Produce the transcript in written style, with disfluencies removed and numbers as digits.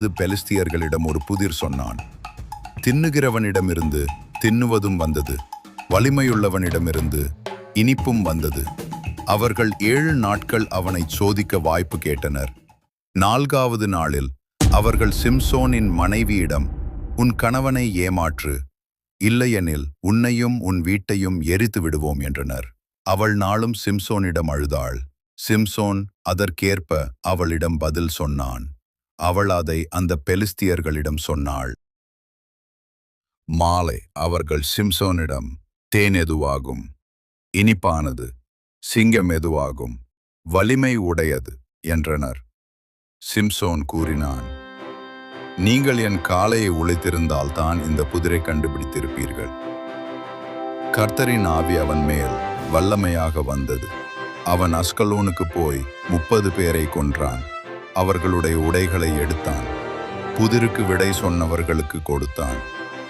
பெலிஸ்தியர்களிடம் ஒரு புதிர் சொன்னான். தின்னுகிறவனிடமிருந்து தின்னுவதும் வந்தது, வலிமையுள்ளவனிடமிருந்து இனிப்பும் வந்தது. அவர்கள் 7 நாட்கள் அவனை சோதிக்க வாய்ப்பு கேட்டனர். 4வது நாளில் அவர்கள் சிம்சோனின் மனைவியிடம், உன் கணவனை ஏமாற்று, இல்லையெனில் உன்னையும் உன் வீட்டையும் எரித்து விடுவோம் என்றனர். அவள் நாளும் சிம்சோனிடம் அழுதாள். சிம்சோன் அதற்கேற்ப அவளிடம் பதில் சொன்னான். அவள் அதை அந்த பெலிஸ்தியர்களிடம் சொன்னாள். மாலை அவர்கள் சிம்சோனிடம், தேன் எதுவாகும், இனிப்பானது, சிங்கம் எதுவாகும், வலிமை உடையது என்றனர். சிம்சோன் கூறினான், நீங்கள் என் காளையை உழைத்திருந்தால் தான் இந்த புதிரை கண்டுபிடித்திருப்பீர்கள். கர்த்தரின் ஆவி அவன் மேல் வல்லமையாக வந்தது. அவன் அஸ்கலோனுக்கு போய் 30 பேரை கொன்றான். அவர்களுடைய உடைகளை எடுத்தான், புதிருக்கு விடை சொன்னவர்களுக்கு கொடுத்தான்.